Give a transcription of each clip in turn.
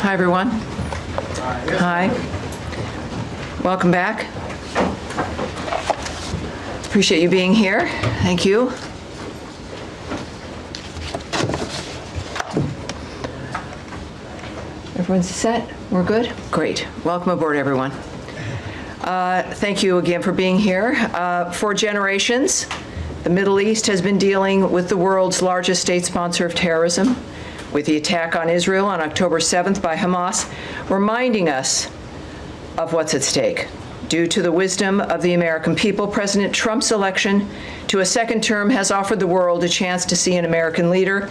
Hi, everyone. Hi. Welcome back. Appreciate you being here. Thank you. Everyone's set? We're good? Great. Welcome aboard, everyone. Thank you again for being here. For generations, the Middle East has been dealing with the world's largest state sponsor of terrorism, with the attack on Israel on October 7th by Hamas, reminding us of what's at stake. Due to the wisdom of the American people, President Trump's election to a second term has offered the world a chance to see an American leader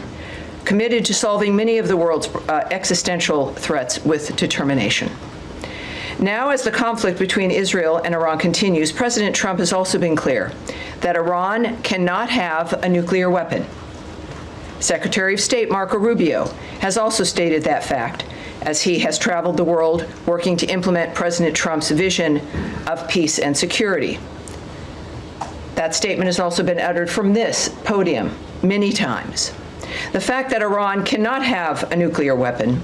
committed to solving many of the world's existential threats with determination. Now, as the conflict between Israel and Iran continues, President Trump has also been clear that Iran cannot have a nuclear weapon. Secretary of State Marco Rubio has also stated that fact, as he has traveled the world working to implement President Trump's vision of peace and security. That statement has also been uttered from this podium many times. The fact that Iran cannot have a nuclear weapon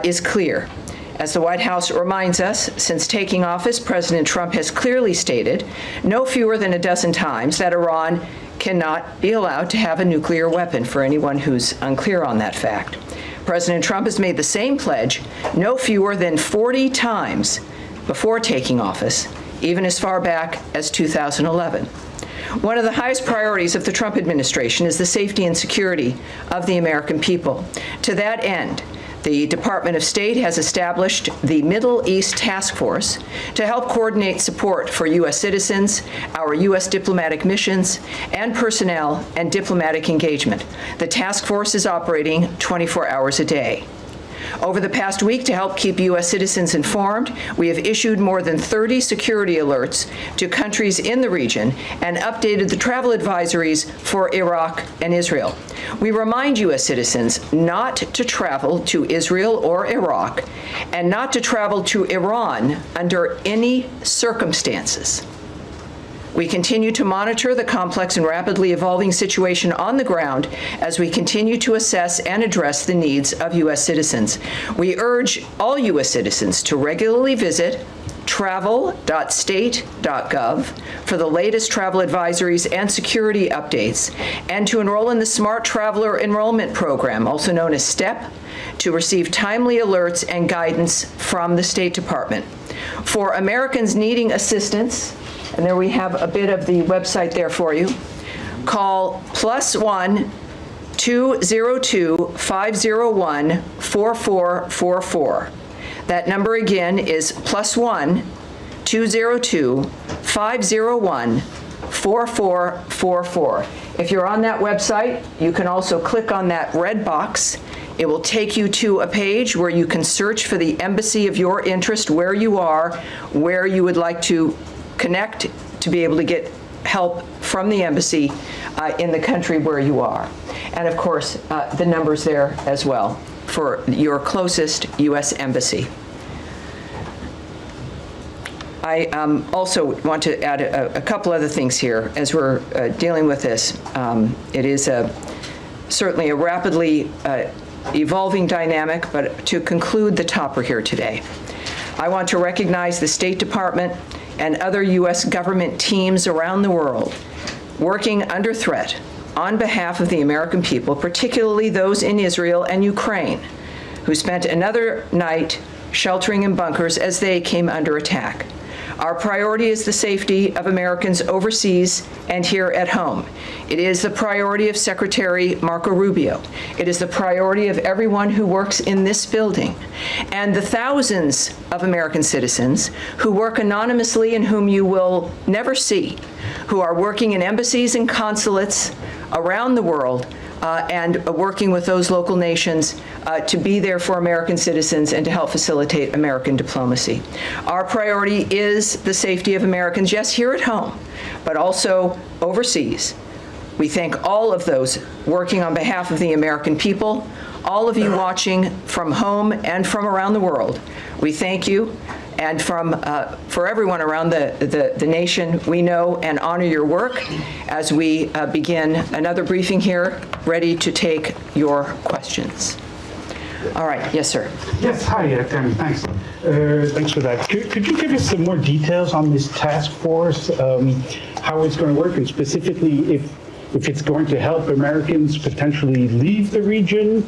is clear. As the White House reminds us, since taking office, President Trump has clearly stated no fewer than a dozen times that Iran cannot be allowed to have a nuclear weapon, for anyone who's unclear on that fact. President Trump has made the same pledge no fewer than 40 times before taking office, even as far back as 2011. One of the highest priorities of the Trump administration is the safety and security of the American people. To that end, the Department of State has established the Middle East Task Force to help coordinate support for U.S. citizens, our U.S. diplomatic missions, and personnel and diplomatic engagement. The task force is operating 24 hours a day. Over the past week, to help keep U.S. citizens informed, we have issued more than 30 security alerts to countries in the region and updated the travel advisories for Iraq and Israel. We remind U.S. citizens not to travel to Israel or Iraq and not to travel to Iran under any circumstances. We continue to monitor the complex and rapidly evolving situation on the ground as we continue to assess and address the needs of U.S. citizens. We urge all U.S. citizens to regularly visit travel.state.gov for the latest travel advisories and security updates, and to enroll in the Smart Traveler Enrollment Program, also known as STEP, to receive timely alerts and guidance from the State Department. For Americans needing assistance, and there we have a bit of the website there for you, call +1 202 501 4444. That number again is +1 202 501 4444. If you're on that website, you can also click on that red box. It will take you to a page where you can search for the embassy of your interest, where you are, where you would like to connect to be able to get help from the embassy in the country where you are. And of course, the number's there as well for your closest U.S. embassy. I also want to add a couple other things here as we're dealing with this. It is certainly a rapidly evolving dynamic, but to conclude the topper here today, I want to recognize the State Department and other U.S. government teams around the world working under threat on behalf of the American people, particularly those in Israel and Ukraine, who spent another night sheltering in bunkers as they came under attack. Our priority is the safety of Americans overseas and here at home. It is the priority of Secretary Marco Rubio. It is the priority of everyone who works in this building, and the thousands of American citizens who work anonymously and whom you will never see, who are working in embassies and consulates around the world and working with those local nations to be there for American citizens and to help facilitate American diplomacy. Our priority is the safety of Americans, yes, here at home, but also overseas. We thank all of those working on behalf of the American people, all of you watching from home and from around the world. We thank you. And for everyone around the nation, we know and honor your work as we begin another briefing here, ready to take your questions. All right, yes, sir. Yes, hi, Tammy, thanks. Thanks for that. Could you give us some more details on this task force, how it's going to work, and specifically if it's going to help Americans potentially leave the region,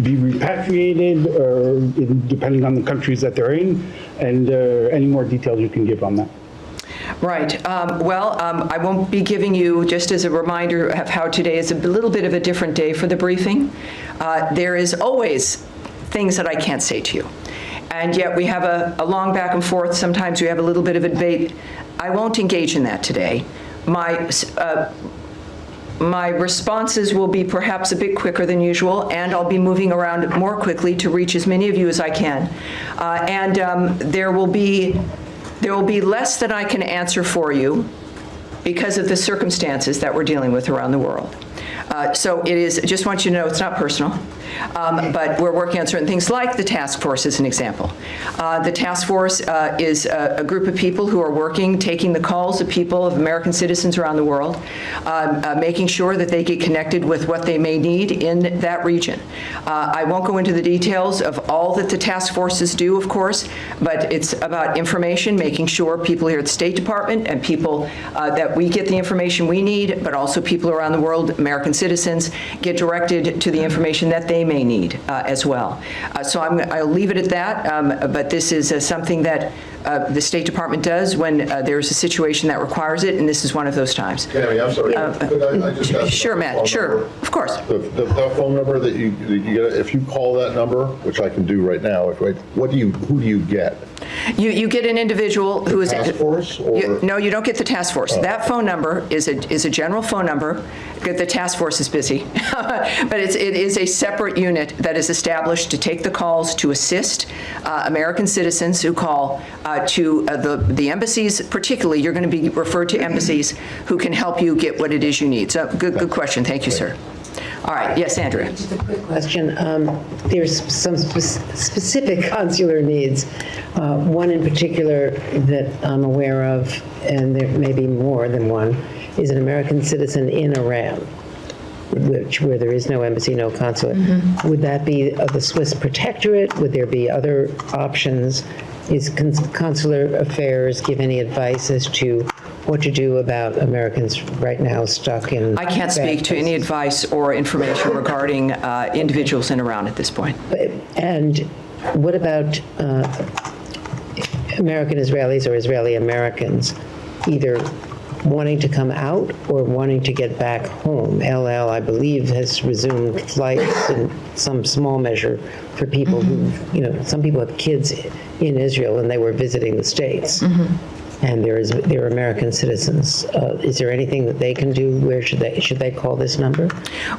be repatriated, or depending on the countries that they're in, and any more details you can give on that? Right. I won't be giving you, just as a reminder of how today is a little bit of a different day for the briefing. There is always things that I can't say to you. And yet we have a long back and forth. Sometimes we have a little bit of a debate. I won't engage in that today. My responses will be perhaps a bit quicker than usual, and I'll be moving around more quickly to reach as many of you as I can. There will be less than I can answer for you because of the circumstances that we're dealing with around the world. So it is, I just want you to know it's not personal, but we're working on certain things like the task force as an example. The task force is a group of people who are working, taking the calls of people, of American citizens around the world, making sure that they get connected with what they may need in that region. I won't go into the details of all that the task forces do, of course, but it's about information, making sure people here at the State Department and people that we get the information we need, but also people around the world, American citizens, get directed to the information that they may need as well. So I'll leave it at that, but this is something that the State Department does when there's a situation that requires it, and this is one of those times. Tammy, I'm sorry. Could I just ask Sure, Matt, sure, of course. The phone number that you get, if you call that number, which I can do right now, who do you get? You get an individual who is task force, or? No, you don't get the task force. That phone number is a general phone number. The task force is busy, but it is a separate unit that is established to take the calls to assist American citizens who call to the embassies. Particularly, you're going to be referred to embassies who can help you get what it is you need. So good question. Thank you, sir. All right. Yes, Andrea. Just a quick question. There's some specific consular needs. One in particular that I'm aware of, and there may be more than one, is an American citizen in Iran, where there is no embassy, no consulate. Mm-hmm. Would that be of the Swiss protectorate? Would there be other options? Is consular affairs give any advice as to what to do about Americans right now stuck in? I can't speak to any advice or information regarding individuals in Iran at this point. And what about American Israelis or Israeli Americans either wanting to come out or wanting to get back home? LL, I believe, has resumed flights in some small measure for people who, some people have kids in Israel and they were visiting the States. And they're American citizens. Is there anything that they can do? Where should they call this number?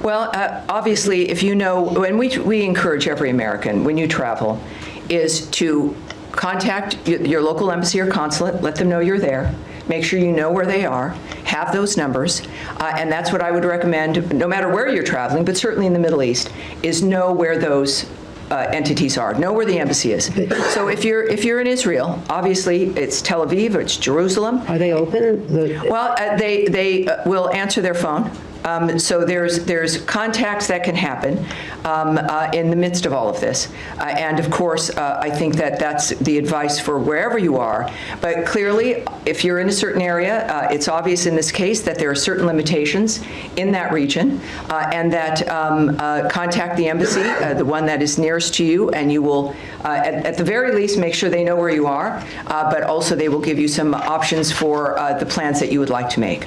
Well, obviously, if you know, and we encourage every American when you travel, is to contact your local embassy or consulate, let them know you're there, make sure you know where they are, have those numbers, and that's what I would recommend, no matter where you're traveling, but certainly in the Middle East, is know where those entities are, know where the embassy is. So if you're in Israel, obviously it's Tel Aviv or it's Jerusalem. Are they open? Well, they will answer their phone. So there's contacts that can happen in the midst of all of this. And of course, I think that's the advice for wherever you are. But clearly, if you're in a certain area, it's obvious in this case that there are certain limitations in that region, and that contact the embassy, the one that is nearest to you, and you will, at the very least, make sure they know where you are, but also they will give you some options for the plans that you would like to make.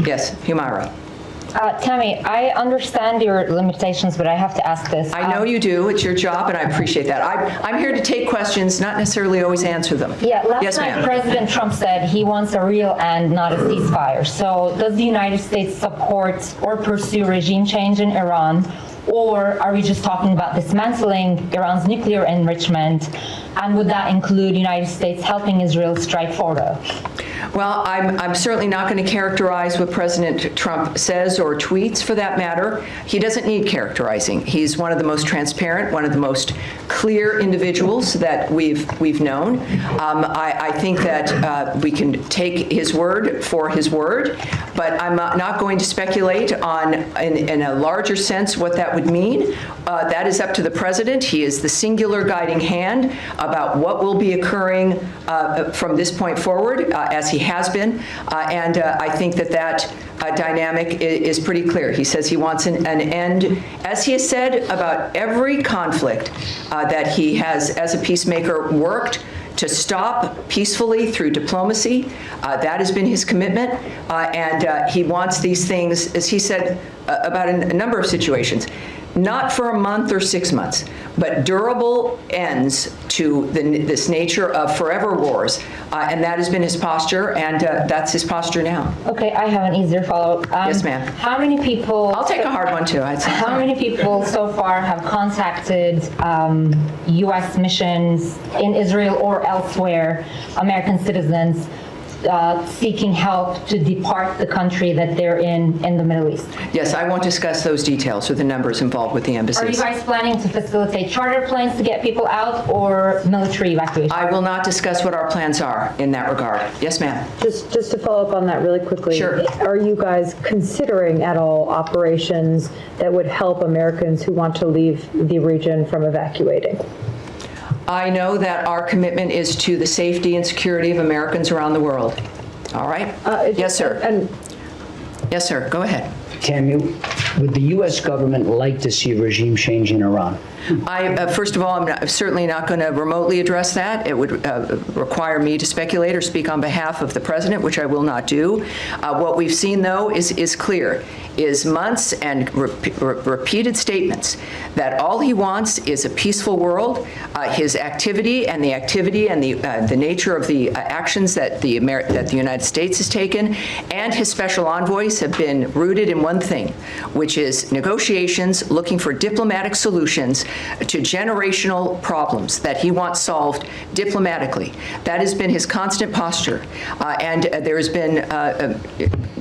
Yes, Humaira. Tammy, I understand your limitations, but I have to ask this. I know you do. It's your job, and I appreciate that. I'm here to take questions, not necessarily always answer them. Yeah, last night President Trump said he wants a real end, not a ceasefire. So does the United States support or pursue regime change in Iran? Or are we just talking about dismantling Iran's nuclear enrichment? And would that include the United States helping Israel strike Fordo? Well, I'm certainly not going to characterize what President Trump says or tweets, for that matter. He doesn't need characterizing. He's one of the most transparent, one of the most clear individuals that we've known. I think that we can take his word for his word, but I'm not going to speculate on, in a larger sense, what that would mean. That is up to the president. He is the singular guiding hand about what will be occurring from this point forward, as he has been. And I think that dynamic is pretty clear. He says he wants an end, as he has said about every conflict that he has, as a peacemaker, worked to stop peacefully through diplomacy. That has been his commitment. And he wants these things, as he said about a number of situations, not for a month or 6 months, but durable ends to this nature of forever wars. And that has been his posture, and that's his posture now. Okay, I have an easier follow-up. Yes, ma'am. How many people... I'll take a hard one, too. I'd say. How many people so far have contacted U.S. missions in Israel or elsewhere, American citizens, seeking help to depart the country that they're in the Middle East? Yes, I won't discuss those details or the numbers involved with the embassies. Are you guys planning to facilitate charter planes to get people out or military evacuation? I will not discuss what our plans are in that regard. Yes, ma'am. Just to follow up on that really quickly. Sure. Are you guys considering at all operations that would help Americans who want to leave the region from evacuating? I know that our commitment is to the safety and security of Americans around the world. All right? Yes, sir. And Yes, sir. Go ahead. Tammy, would the U.S. government like to see a regime change in Iran? First of all, I'm certainly not going to remotely address that. It would require me to speculate or speak on behalf of the president, which I will not do. What we've seen, though, is clear, is months and repeated statements that all he wants is a peaceful world. His activity and the nature of the actions that the United States has taken and his special envoys have been rooted in one thing, which is negotiations, looking for diplomatic solutions to generational problems that he wants solved diplomatically. That has been his constant posture. And there has been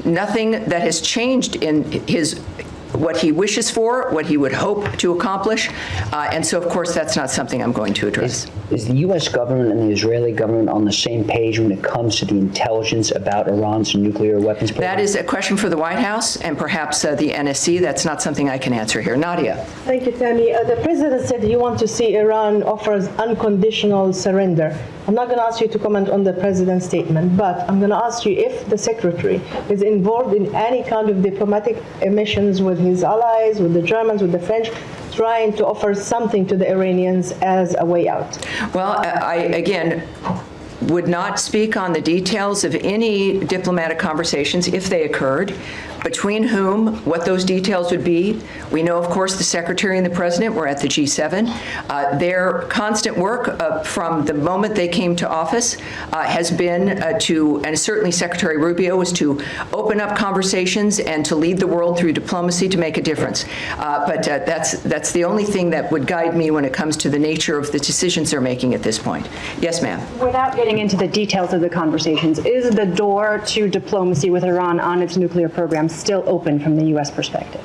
nothing that has changed in what he wishes for, what he would hope to accomplish. And so, of course, that's not something I'm going to address. Is the U.S. government and the Israeli government on the same page when it comes to the intelligence about Iran's nuclear weapons program? That is a question for the White House and perhaps the NSC. That's not something I can answer here. Nadia. Thank you, Tammy. The president said you want to see Iran offers unconditional surrender. I'm not going to ask you to comment on the president's statement, but I'm going to ask you if the secretary is involved in any kind of diplomatic missions with his allies, with the Germans, with the French, trying to offer something to the Iranians as a way out. Well, I, again, would not speak on the details of any diplomatic conversations if they occurred, between whom, what those details would be. We know, of course, the Secretary and the President were at the G7. Their constant work from the moment they came to office has been and certainly Secretary Rubio, was to open up conversations and to lead the world through diplomacy to make a difference. But that's the only thing that would guide me when it comes to the nature of the decisions they're making at this point. Yes, ma'am. Without getting into the details of the conversations, is the door to diplomacy with Iran on its nuclear program still open from the U.S. perspective?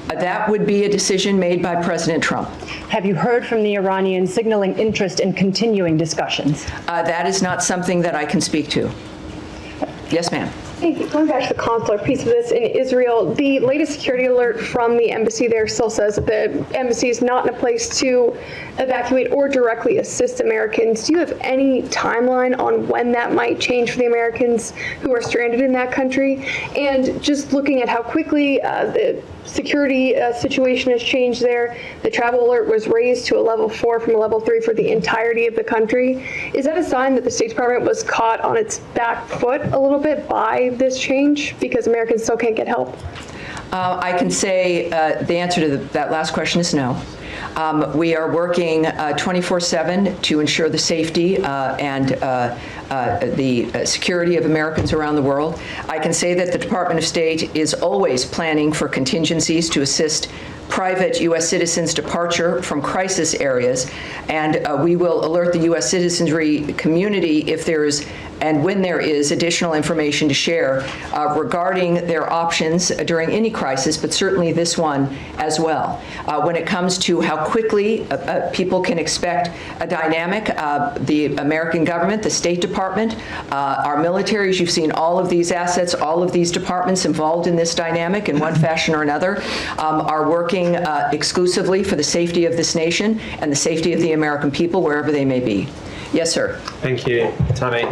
That would be a decision made by President Trump. Have you heard from the Iranians signaling interest in continuing discussions? That is not something that I can speak to. Yes, ma'am. Going back to the consular piece of this in Israel, the latest security alert from the embassy there still says that the embassy is not in a place to evacuate or directly assist Americans. Do you have any timeline on when that might change for the Americans who are stranded in that country? And just looking at how quickly the security situation has changed there, the travel alert was raised to a level 4 from a level 3 for the entirety of the country. Is that a sign that the State Department was caught on its back foot a little bit by this change because Americans still can't get help? I can say the answer to that last question is no. We are working 24/7 to ensure the safety and the security of Americans around the world. I can say that the Department of State is always planning for contingencies to assist private U.S. citizens' departure from crisis areas, and we will alert the U.S. citizenry community if there is and when there is additional information to share regarding their options during any crisis, but certainly this one as well. When it comes to how quickly people can expect a dynamic, the American government, the State Department, our militaries, you've seen all of these assets, all of these departments involved in this dynamic in one fashion or another, are working exclusively for the safety of this nation and the safety of the American people, wherever they may be. Yes, sir. Thank you, Tammy.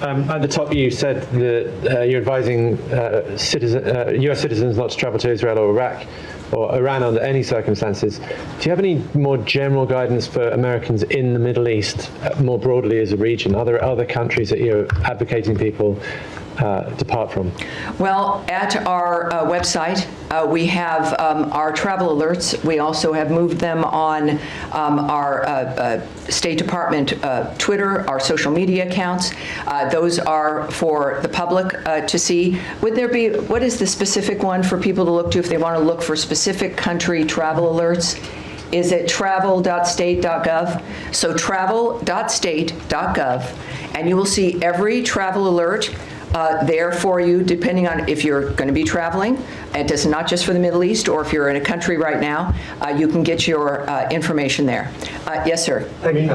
At the top, you said that you're advising U.S. citizens not to travel to Israel or Iraq or Iran under any circumstances. Do you have any more general guidance for Americans in the Middle East, more broadly as a region? Are there other countries that you're advocating people depart from? Well, at our website, we have our travel alerts. We also have moved them on our State Department Twitter, our social media accounts. Those are for the public to see. Would there be, what is the specific one for people to look to if they want to look for specific country travel alerts? Is it travel.state.gov? So travel.state.gov, and you will see every travel alert there for you, depending on if you're going to be traveling. It is not just for the Middle East, or if you're in a country right now, you can get your information there. Yes, sir. Thank you.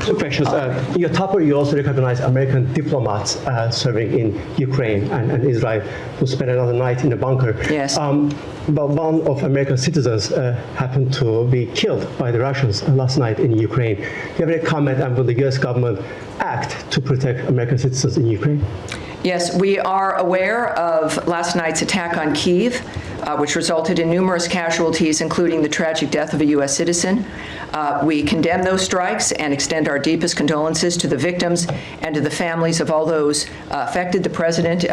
Two questions. In your topper, you also recognize American diplomats serving in Ukraine and Israel who spent another night in a bunker. Yes. But one of American citizens happened to be killed by the Russians last night in Ukraine. Do you have any comment on will the U.S. government act to protect American citizens in Ukraine? Yes, we are aware of last night's attack on Kyiv, which resulted in numerous casualties, including the tragic death of a U.S. citizen. We condemn those strikes and extend our deepest condolences to the victims and to the families of all those affected. The president,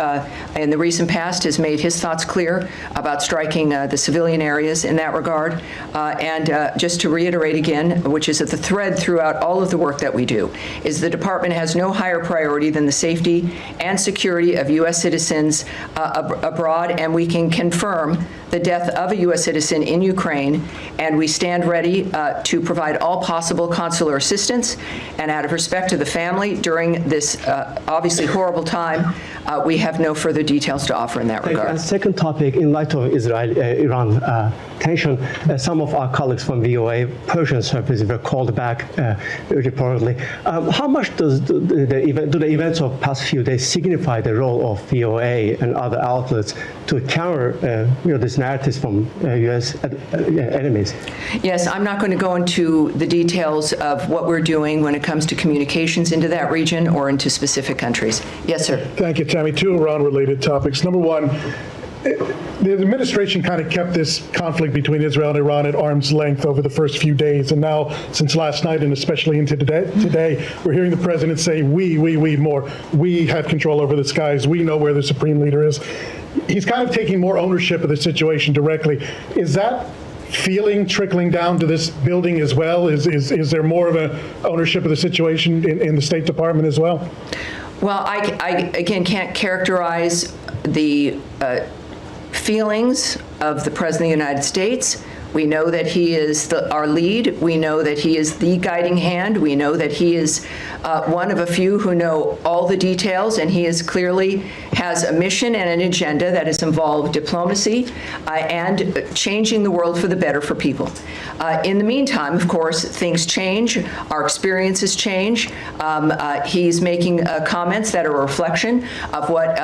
in the recent past, has made his thoughts clear about striking the civilian areas in that regard. And just to reiterate again, which is at the thread throughout all of the work that we do, is the department has no higher priority than the safety and security of U.S. citizens abroad, and we can confirm the death of a U.S. citizen in Ukraine, and we stand ready to provide all possible consular assistance. And out of respect to the family during this obviously horrible time, we have no further details to offer in that regard. And second topic, in light of Israel-Iran tension, some of our colleagues from VOA Persian service were called back reportedly. How much does do the events of past few days signify the role of VOA and other outlets to counter these narratives from U.S. enemies? Yes, I'm not going to go into the details of what we're doing when it comes to communications into that region or into specific countries. Yes, sir. Thank you, Tammy. Two Iran-related topics. Number one, the administration kind of kept this conflict between Israel and Iran at arm's length over the first few days, and now, since last night and especially into today, we're hearing the president say, we more. We have control over the skies. We know where the supreme leader is. He's kind of taking more ownership of the situation directly. Is that feeling trickling down to this building as well? Is there more of an ownership of the situation in the State Department as well? Well, I again can't characterize the feelings of the President of the United States. We know that he is our lead. We know that he is the guiding hand. We know that he is one of a few who know all the details, and he is clearly has a mission and an agenda that has involved diplomacy and changing the world for the better for people. In the meantime, of course, things change. Our experiences change. He's making comments that are a reflection of what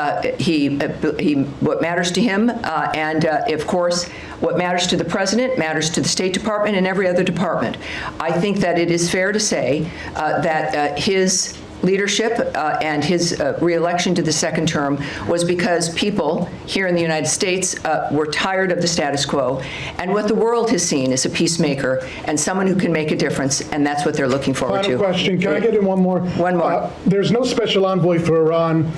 what matters to him, and of course, what matters to the president matters to the State Department and every other department. I think that it is fair to say that his leadership and his re-election to the second term was because people here in the United States were tired of the status quo, and what the world has seen is a peacemaker and someone who can make a difference, and that's what they're looking forward to. Final question. Can I get in one more? One more. There's no special envoy for Iran.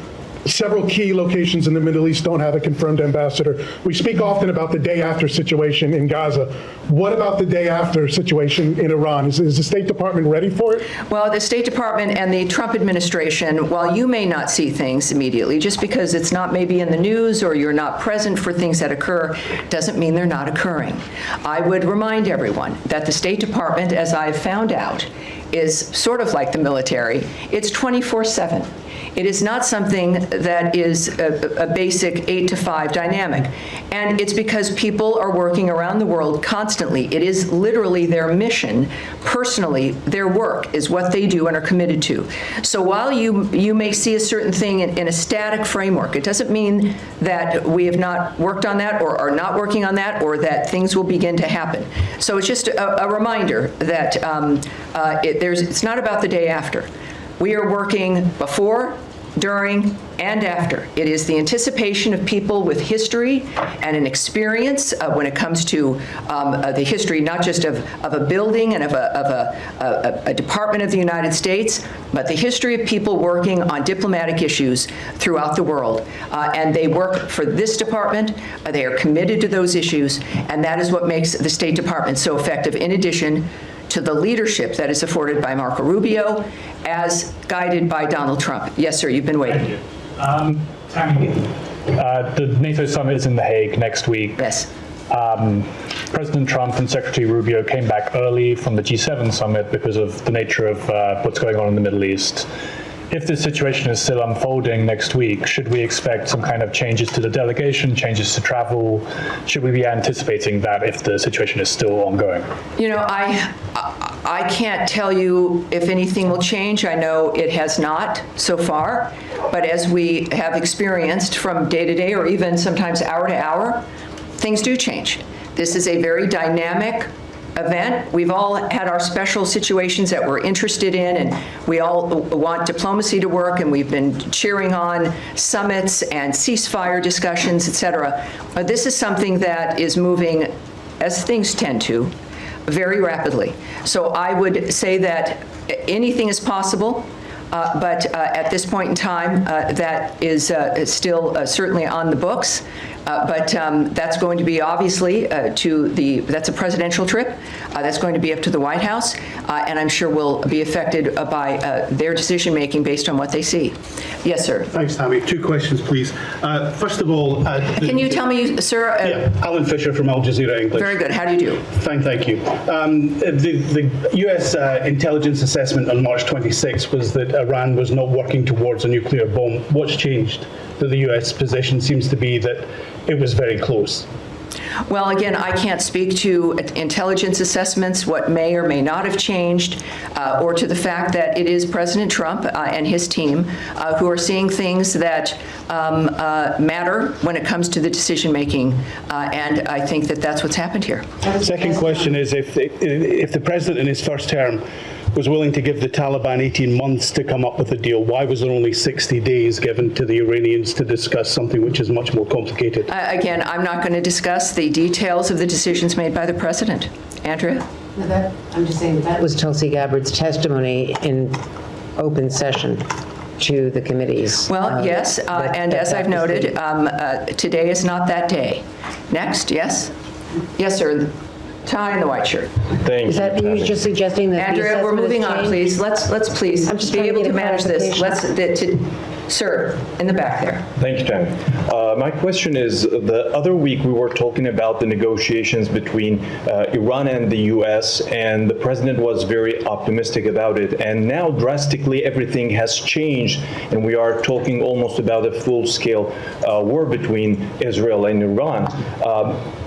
Several key locations in the Middle East don't have a confirmed ambassador. We speak often about the day after situation in Gaza. What about the day after situation in Iran? Is the State Department ready for it? Well, the State Department and the Trump administration, while you may not see things immediately, just because it's not maybe in the news or you're not present for things that occur, doesn't mean they're not occurring. I would remind everyone that the State Department, as I've found out, is sort of like the military. It's 24/7. It is not something that is a basic 8 to 5 dynamic. And it's because people are working around the world constantly. It is literally their mission, personally, their work is what they do and are committed to. So while you may see a certain thing in a static framework, it doesn't mean that we have not worked on that or are not working on that or that things will begin to happen. So it's just a reminder that it's not about the day after. We are working before, during, and after. It is the anticipation of people with history and an experience when it comes to the history, not just of a building and of a department of the United States, but the history of people working on diplomatic issues throughout the world. And they work for this department. They are committed to those issues, and that is what makes the State Department so effective, in addition to the leadership that is afforded by Marco Rubio, as guided by Donald Trump. Yes, sir, you've been waiting. Tammy, the NATO summit is in The Hague next week. Yes. President Trump and Secretary Rubio came back early from the G7 summit because of the nature of what's going on in the Middle East. If this situation is still unfolding next week, should we expect some kind of changes to the delegation, changes to travel? Should we be anticipating that if the situation is still ongoing? You know, I can't tell you if anything will change. I know it has not so far, but as we have experienced from day to day or even sometimes hour to hour, things do change. This is a very dynamic event. We've all had our special situations that we're interested in, and we all want diplomacy to work, and we've been cheering on summits and ceasefire discussions, et cetera. But this is something that is moving, as things tend to, very rapidly. So I would say that anything is possible, but at this point in time, that is still certainly on the books. But that's going to be obviously that's a presidential trip. That's going to be up to the White House, and I'm sure will be affected by their decision making based on what they see. Yes, sir. Thanks, Tammy. 2 questions, please. First of all, can you tell me, sir? Alan Fisher from Al Jazeera English. Very good. How do you do? Fine, thank you. The U.S. intelligence assessment on March 26 was that Iran was not working towards a nuclear bomb. What's changed? That the U.S. position seems to be that it was very close. Well, again, I can't speak to intelligence assessments, what may or may not have changed, or to the fact that it is President Trump and his team who are seeing things that matter when it comes to the decision making, and I think that that's what's happened here. Second question is, if the president in his first term was willing to give the Taliban 18 months to come up with a deal, why was there only 60 days given to the Iranians to discuss something which is much more complicated? Again, I'm not going to discuss the details of the decisions made by the president. Andrea? I'm just saying that was Tulsi Gabbard's testimony in open session to the committees. Well, yes, and as I've noted, today is not that day. Next, yes? Yes, sir. Tie in the white shirt. Thank you. Is that you just suggesting that? Andrea, we're moving on, please. Let's please be able to manage this. Sir, in the back there. Thank you, Tammy. My question is, the other week we were talking about the negotiations between Iran and the U.S., and the president was very optimistic about it. And now drastically everything has changed, and we are talking almost about a full-scale war between Israel and Iran.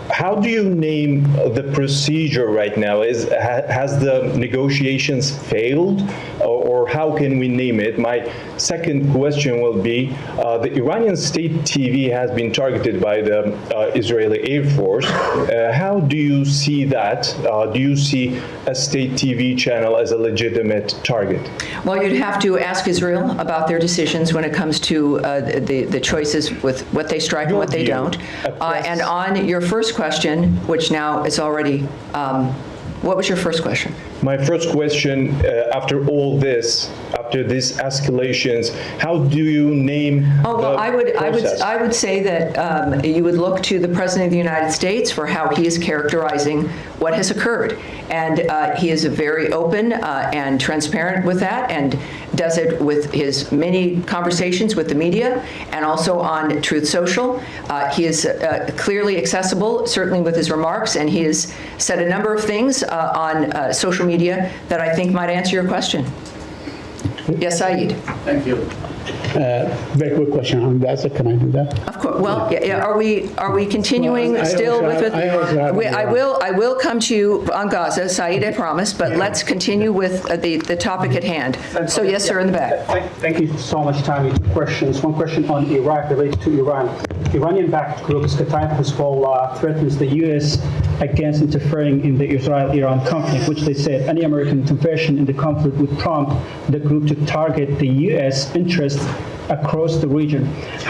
How do you name the procedure right now? Has the negotiations failed, or how can we name it? My second question will be, the Iranian state TV has been targeted by the Israeli Air Force. How do you see that? Do you see a state TV channel as a legitimate target? Well, you'd have to ask Israel about their decisions when it comes to the choices with what they strike and what they don't. And on your first question, which now is already, what was your first question? My first question, after all this, after these escalations, how do you name I would say that you would look to the President of the United States for how he is characterizing what has occurred. And he is very open and transparent with that, and does it with his many conversations with the media and also on Truth Social. He is clearly accessible, certainly with his remarks, and he has said a number of things on social media that I think might answer your question. Yes, Saeed. Thank you. Very quick question on Gaza. Can I do that? Of course. Well, yeah, are we continuing still with? I will come to you on Gaza, Saeed, I promise. But let's continue with the topic at hand. So yes, sir, in the back. Thank you so much, Tammy. Two questions. One question on Iraq related to Iran. Iranian-backed group Hezbollah threatens the U.S. against interfering in the Israel-Iran conflict, which they said any American intervention in the conflict would prompt the group to target the U.S. interests across the region.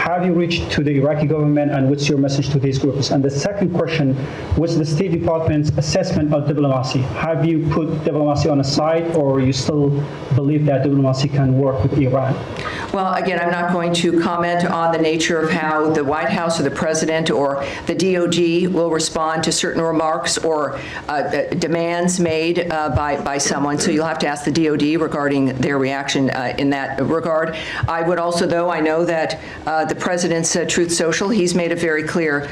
Have you reached to the Iraqi government, and what's your message to these groups? And the second question, what's the State Department's assessment of diplomacy? Have you put diplomacy on a side, or you still believe that diplomacy can work with Iran? Well, again, I'm not going to comment on the nature of how the White House or the President or the DOD will respond to certain remarks or demands made by someone. So you'll have to ask the DOD regarding their reaction in that regard. I would also, though, I know that the President's Truth Social, he's made it very clear,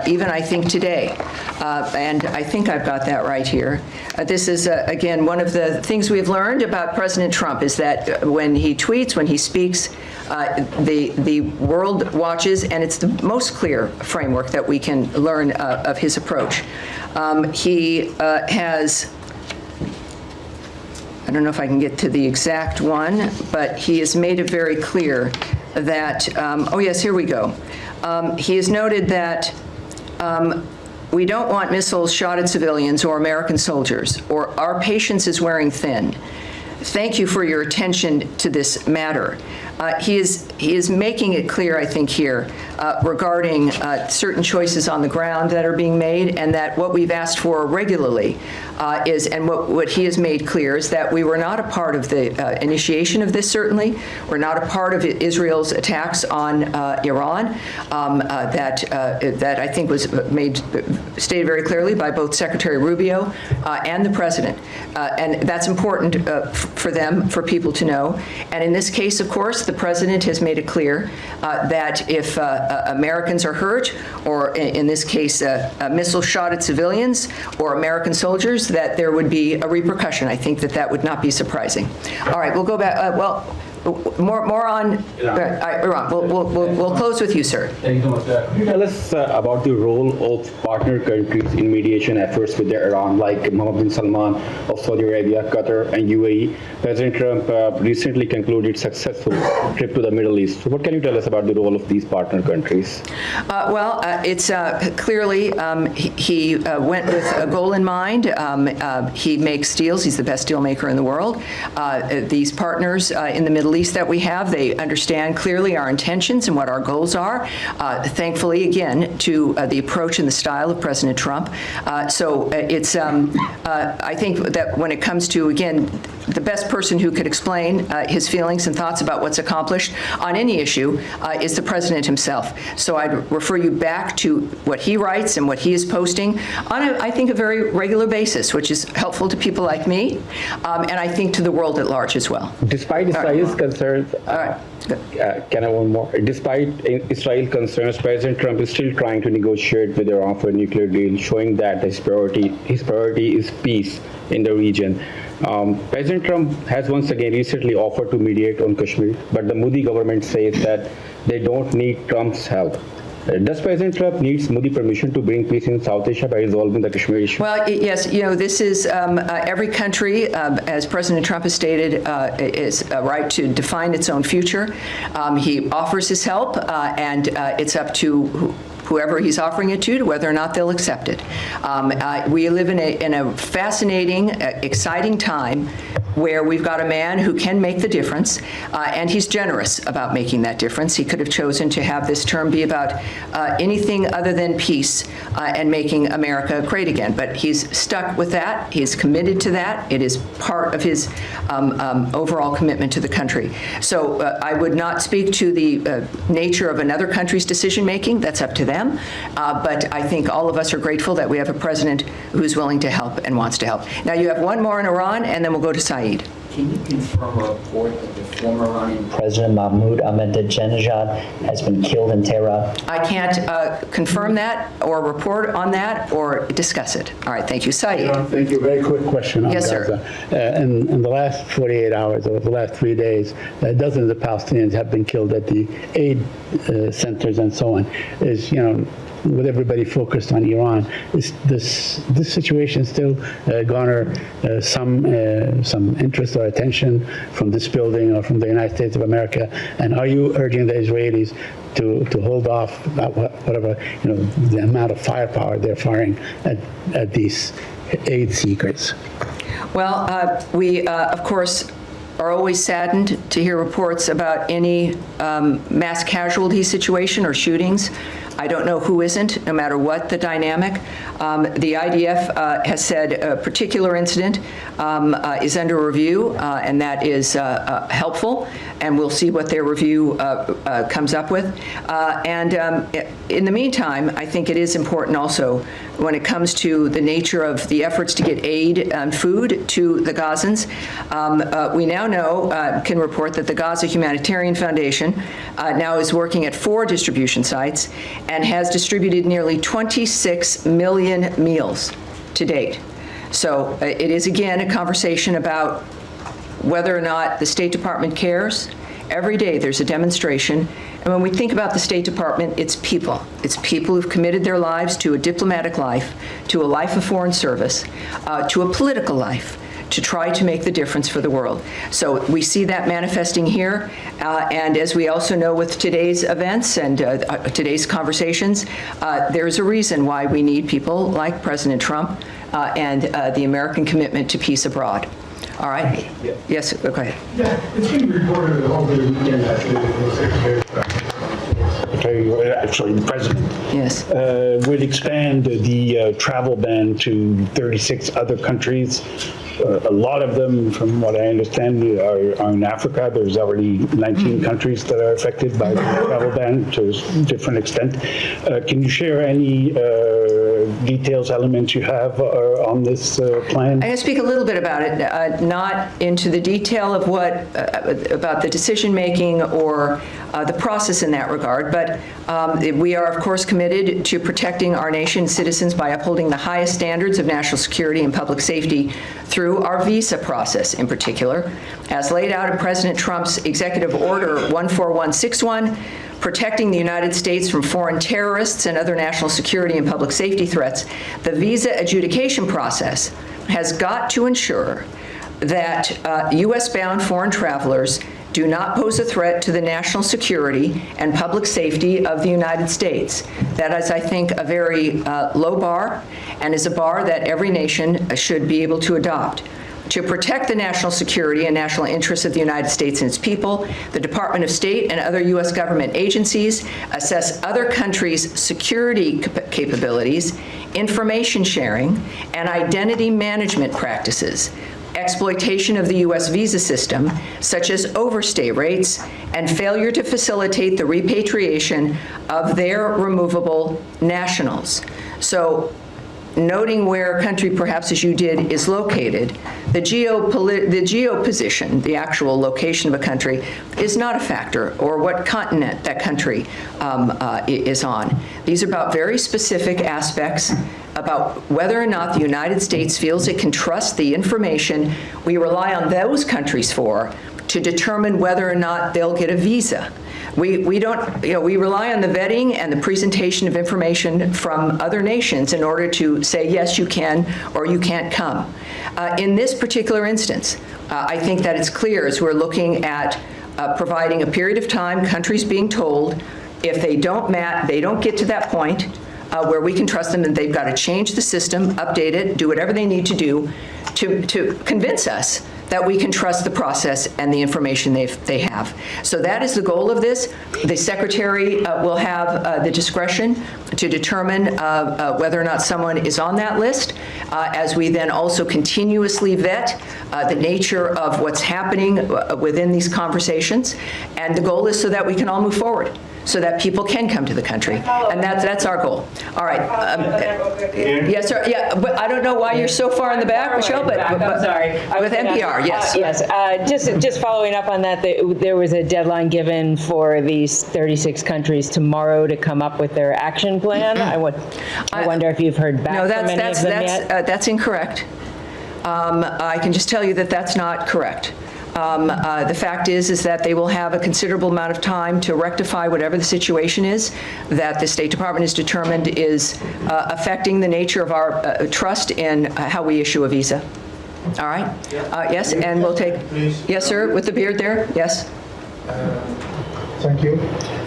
even I think today, and I think I've got that right here. This is, again, one of the things we've learned about President Trump is that when he tweets, when he speaks, the world watches, and it's the most clear framework that we can learn of his approach. He has, I don't know if I can get to the exact one, but he has made it very clear that, oh yes, here we go. He has noted that we don't want missiles shot at civilians or American soldiers, or our patience is wearing thin. Thank you for your attention to this matter. He is making it clear, I think, here regarding certain choices on the ground that are being made, and that what we've asked for regularly is, and what he has made clear is that we were not a part of the initiation of this, certainly. We're not a part of Israel's attacks on Iran, that I think was stated very clearly by both Secretary Rubio and the President. And that's important for them, for people to know. And in this case, of course, the President has made it clear that if Americans are hurt, or in this case, a missile shot at civilians or American soldiers, that there would be a repercussion. I think that would not be surprising. All right, we'll go back. More on Iran. We'll close with you, sir. Thank you so much. Could you tell us about the role of partner countries in mediation efforts with Iran, like Mohammed bin Salman of Saudi Arabia, Qatar, and UAE? President Trump recently concluded successful trip to the Middle East. So what can you tell us about the role of these partner countries? It's clearly he went with a goal in mind. He makes deals. He's the best deal maker in the world. These partners in the Middle East that we have, they understand clearly our intentions and what our goals are. Thankfully, again, to the approach and the style of President Trump. So it's, I think that when it comes to, again, the best person who could explain his feelings and thoughts about what's accomplished on any issue is the President himself. So I'd refer you back to what he writes and what he is posting on, I think, a very regular basis, which is helpful to people like me, and I think to the world at large as well. Despite Israel's concerns, can I one more? Despite Israel concerns, President Trump is still trying to negotiate with Iran for a nuclear deal, showing that his priority is peace in the region. President Trump has once again recently offered to mediate on Kashmir, but the Modi government says that they don't need Trump's help. Does President Trump need Modi permission to bring peace in South Asia by resolving the Kashmir issue? Well, yes, this is every country, as President Trump has stated, is a right to define its own future. He offers his help, and it's up to whoever he's offering it to whether or not they'll accept it. We live in a fascinating, exciting time where we've got a man who can make the difference, and he's generous about making that difference. He could have chosen to have this term be about anything other than peace and making America great again, but he's stuck with that. He's committed to that. It is part of his overall commitment to the country. So I would not speak to the nature of another country's decision-making. That's up to them. But I think all of us are grateful that we have a president who's willing to help and wants to help. Now, you have one more in Iran, and then we'll go to Saeed. Can you confirm a report that the former Iranian President Mahmoud Ahmadinejad has been killed in Tehran? I can't confirm that or report on that or discuss it. All right, thank you. Saeed. Thank you. Very quick question on Yes, Gaza. sir. In the last 48 hours or the last 3 days, dozens of Palestinians have been killed at the aid centers and so on. With everybody focused on Iran, this situation still garner some interest or attention from this building or from the United States of America? And are you urging the Israelis to hold off about whatever the amount of firepower they're firing at these aid seekers? Well, we of course are always saddened to hear reports about any mass casualty situation or shootings. I don't know who isn't, no matter what the dynamic. The IDF has said a particular incident is under review, and that is helpful, and we'll see what their review comes up with. In the meantime, I think it is important also when it comes to the nature of the efforts to get aid and food to the Gazans. We now know, can report that the Gaza Humanitarian Foundation now is working at 4 distribution sites and has distributed nearly 26 million meals to date. So it is, again, a conversation about whether or not the State Department cares. Every day there's a demonstration. And when we think about the State Department, it's people. It's people who've committed their lives to a diplomatic life, to a life of foreign service, to a political life, to try to make the difference for the world. So we see that manifesting here. And as we also know with today's events and today's conversations, there's a reason why we need people like President Trump and the American commitment to peace abroad. All right? Yeah. Yes, go ahead. Yeah, it's been reported over the weekend that the President yes. Would expand the travel ban to 36 other countries. A lot of them, from what I understand, are in Africa. There's already 19 countries that are affected by the travel ban to a different extent. Can you share any details, elements you have on this plan? I'm going to speak a little bit about it, not into the detail of what, about the decision-making or the process in that regard, but we are, of course, committed to protecting our nation's citizens by upholding the highest standards of national security and public safety through our visa process in particular, as laid out in President Trump's Executive Order 14161, protecting the United States from foreign terrorists and other national security and public safety threats. The visa adjudication process has got to ensure that U.S.-bound foreign travelers do not pose a threat to the national security and public safety of the United States. That is, I think, a very low bar, and is a bar that every nation should be able to adopt. To protect the national security and national interests of the United States and its people, the Department of State and other U.S. government agencies assess other countries' security capabilities, information sharing, and identity management practices, exploitation of the U.S. visa system, such as overstay rates, and failure to facilitate the repatriation of their removable nationals. So, noting where a country, perhaps as you did, is located, the geo position, the actual location of a country, is not a factor, or what continent that country is on. These are about very specific aspects about whether or not the United States feels it can trust the information we rely on those countries for to determine whether or not they'll get a visa. We don't, we rely on the vetting and the presentation of information from other nations in order to say, yes, you can or you can't come. In this particular instance, I think that it's clear as we're looking at providing a period of time, countries being told if they don't get to that point where we can trust them, and they've got to change the system, update it, do whatever they need to do to convince us that we can trust the process and the information they have. So that is the goal of this. The Secretary will have the discretion to determine whether or not someone is on that list, as we then also continuously vet the nature of what's happening within these conversations. And the goal is so that we can all move forward, so that people can come to the country. And that's our goal. All right. Yes, sir. Yeah, but I don't know why you're so far in the back, Michelle, but I'm sorry. with NPR, yes. Just following up on that, there was a deadline given for these 36 countries tomorrow to come up with their action plan. I wonder if you've heard back from any of them yet? That's incorrect. I can just tell you that that's not correct. The fact is that they will have a considerable amount of time to rectify whatever the situation is that the State Department has determined is affecting the nature of our trust in how we issue a visa. All right? Yes, and we'll take, yes, sir, with the beard there, yes. Thank you.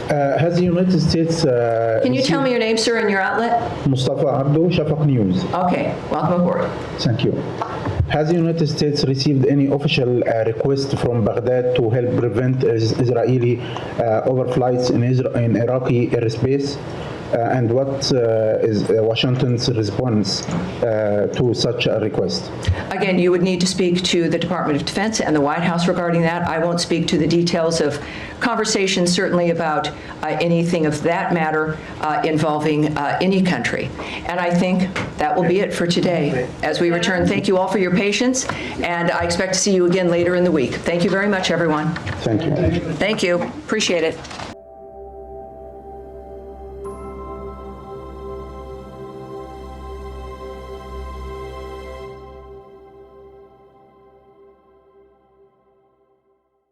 Has the United States... Can you tell me your name, sir, and your outlet? Mustafa Abdo, Shafaq News. Okay, welcome aboard. Thank you. Has the United States received any official request from Baghdad to help prevent Israeli overflights in Iraqi airspace? And what is Washington's response to such a request? Again, you would need to speak to the Department of Defense and the White House regarding that. I won't speak to the details of conversations, certainly about anything of that matter involving any country. And I think that will be it for today. As we return, thank you all for your patience, and I expect to see you again later in the week. Thank you very much, everyone. Thank you. Thank you. Appreciate it.